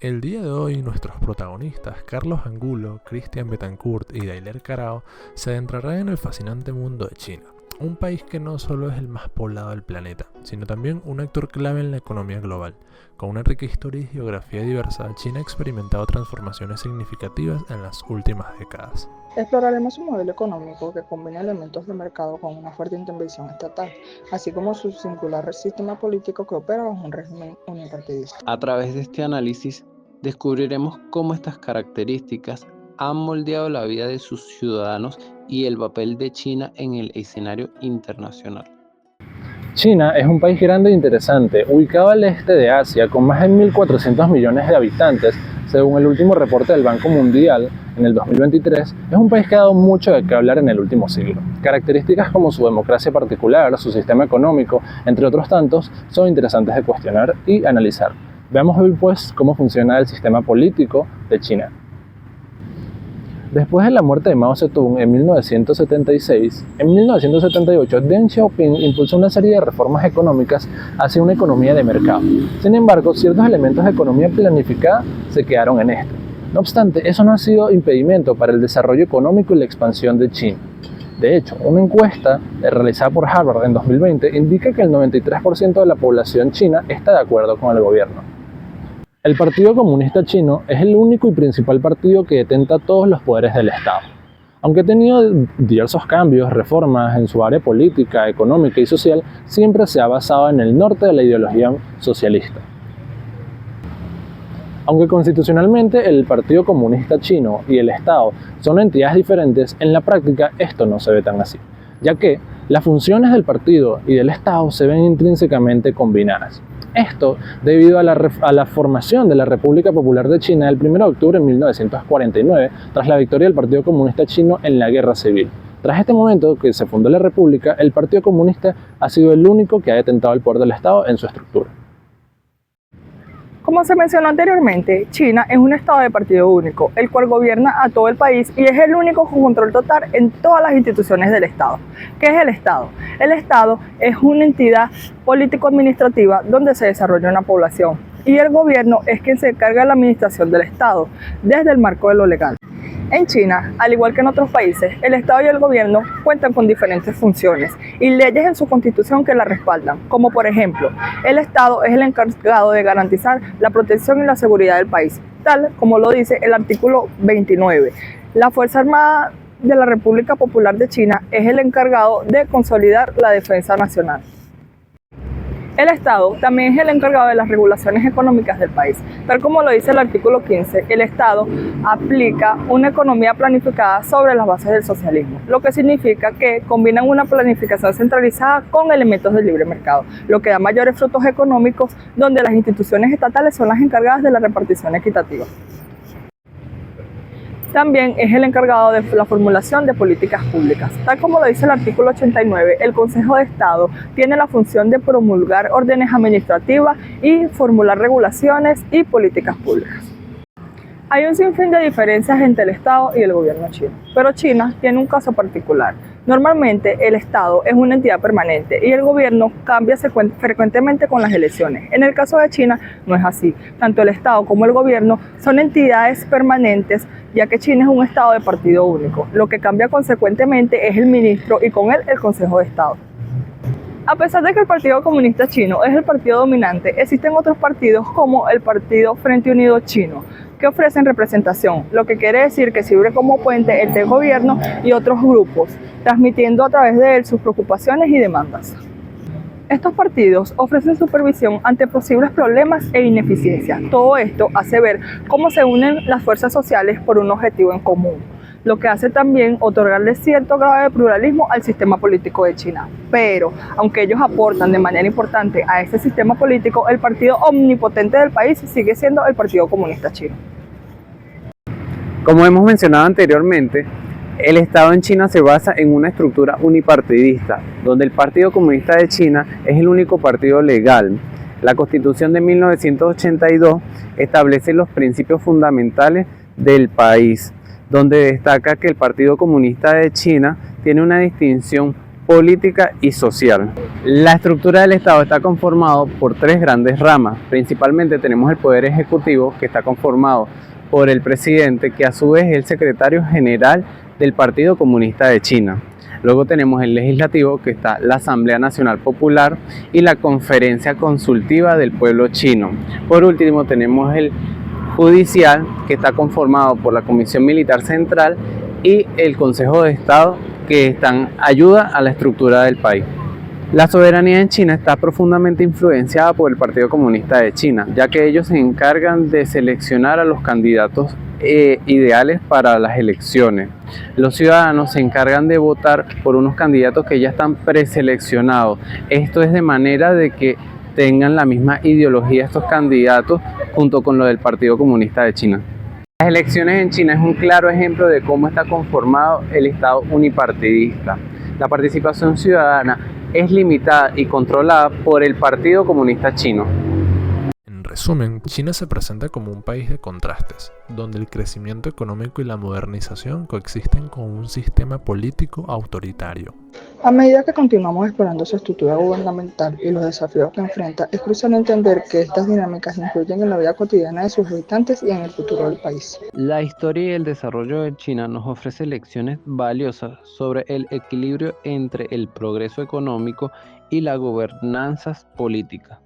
El día de hoy nuestros protagonistas, Carlos Angulo, Cristian Betancourt y Dailer Carao, se adentrarán en el fascinante mundo de China, un país que no solo es el más poblado del planeta, sino también un actor clave en la economía global. Con una rica historia y geografía diversa, China ha experimentado transformaciones significativas en las últimas décadas. Exploraremos un modelo económico que combina elementos de mercado con una fuerte intervención estatal, así como su singular sistema político que opera bajo un régimen unipartidista. A través de este análisis, descubriremos cómo estas características han moldeado la vida de sus ciudadanos y el papel de China en el escenario internacional. China es un país grande e interesante, ubicado al este de Asia, con más de 1.400 millones de habitantes. Según el último reporte del Banco Mundial, en el 2023, es un país que ha dado mucho de qué hablar en el último siglo. Características como su democracia particular, su sistema económico, entre otros tantos, son interesantes de cuestionar y analizar. Veamos hoy pues cómo funciona el sistema político de China. Después de la muerte de Mao Zedong en 1976, en 1978 Deng Xiaoping impulsó una serie de reformas económicas hacia una economía de mercado. Sin embargo, ciertos elementos de economía planificada se quedaron en esto. No obstante, eso no ha sido impedimento para el desarrollo económico y la expansión de China. De hecho, una encuesta realizada por Harvard en 2020 indica que el 93% de la población china está de acuerdo con el gobierno. El Partido Comunista Chino es el único y principal partido que detenta todos los poderes del Estado. Aunque ha tenido diversos cambios, reformas en su área política, económica y social, siempre se ha basado en el norte de la ideología socialista. Aunque constitucionalmente el Partido Comunista Chino y el Estado son entidades diferentes, en la práctica esto no se ve tan así, ya que las funciones del partido y del Estado se ven intrínsecamente combinadas. Esto debido a la formación de la República Popular de China el 1 de octubre de 1949, tras la victoria del Partido Comunista Chino en la Guerra Civil. Tras este momento que se fundó la República, el Partido Comunista ha sido el único que ha detentado el poder del Estado en su estructura. Como se mencionó anteriormente, China es un estado de partido único, el cual gobierna a todo el país y es el único con control total en todas las instituciones del Estado. ¿Qué es el Estado? El Estado es una entidad político-administrativa donde se desarrolla una población y el gobierno es quien se encarga de la administración del Estado desde el marco de lo legal. En China, al igual que en otros países, el Estado y el gobierno cuentan con diferentes funciones y leyes en su constitución que la respaldan, como por ejemplo, el Estado es el encargado de garantizar la protección y la seguridad del país, tal como lo dice el artículo 29. La Fuerza Armada de la República Popular de China es el encargado de consolidar la defensa nacional. El Estado también es el encargado de las regulaciones económicas del país. Tal como lo dice el artículo 15, el Estado aplica una economía planificada sobre las bases del socialismo, lo que significa que combinan una planificación centralizada con elementos del libre mercado, lo que da mayores frutos económicos donde las instituciones estatales son las encargadas de la repartición equitativa. También es el encargado de la formulación de políticas públicas. Tal como lo dice el artículo 89, el Consejo de Estado tiene la función de promulgar órdenes administrativas y formular regulaciones y políticas públicas. Hay un sinfín de diferencias entre el Estado y el gobierno chino, pero China tiene un caso particular. Normalmente el Estado es una entidad permanente y el gobierno cambia frecuentemente con las elecciones. En el caso de China no es así. Tanto el Estado como el gobierno son entidades permanentes, ya que China es un Estado de partido único. Lo que cambia consecuentemente es el ministro y con él el Consejo de Estado. A pesar de que el Partido Comunista Chino es el partido dominante, existen otros partidos como el Partido Frente Unido Chino, que ofrecen representación, lo que quiere decir que sirve como puente entre el gobierno y otros grupos, transmitiendo a través de él sus preocupaciones y demandas. Estos partidos ofrecen supervisión ante posibles problemas e ineficiencias. Todo esto hace ver cómo se unen las fuerzas sociales por un objetivo en común, lo que hace también otorgarle cierto grado de pluralismo al sistema político de China. Pero, aunque ellos aportan de manera importante a este sistema político, el partido omnipotente del país sigue siendo el Partido Comunista Chino. Como hemos mencionado anteriormente, el Estado en China se basa en una estructura unipartidista, donde el Partido Comunista de China es el único partido legal. La Constitución de 1982 establece los principios fundamentales del país, donde destaca que el Partido Comunista de China tiene una distinción política y social. La estructura del Estado está conformado por tres grandes ramas. Principalmente tenemos el Poder Ejecutivo, que está conformado por el presidente, que a su vez es el secretario general del Partido Comunista de China. Luego tenemos el Legislativo, que está la Asamblea Nacional Popular y la Conferencia Consultiva del Pueblo Chino. Por último tenemos el Judicial, que está conformado por la Comisión Militar Central y el Consejo de Estado, que ayuda a la estructura del país. La soberanía en China está profundamente influenciada por el Partido Comunista de China, ya que ellos se encargan de seleccionar a los candidatos ideales para las elecciones. Los ciudadanos se encargan de votar por unos candidatos que ya están preseleccionados. Esto es de manera de que tengan la misma ideología estos candidatos junto con lo del Partido Comunista de China. Las elecciones en China es un claro ejemplo de cómo está conformado el Estado unipartidista. La participación ciudadana es limitada y controlada por el Partido Comunista Chino. En resumen, China se presenta como un país de contrastes, donde el crecimiento económico y la modernización coexisten con un sistema político autoritario. A medida que continuamos explorando su estructura gubernamental y los desafíos que enfrenta, es crucial entender que estas dinámicas influyen en la vida cotidiana de sus habitantes y en el futuro del país. La historia y el desarrollo de China nos ofrece lecciones valiosas sobre el equilibrio entre el progreso económico y la gobernanza política.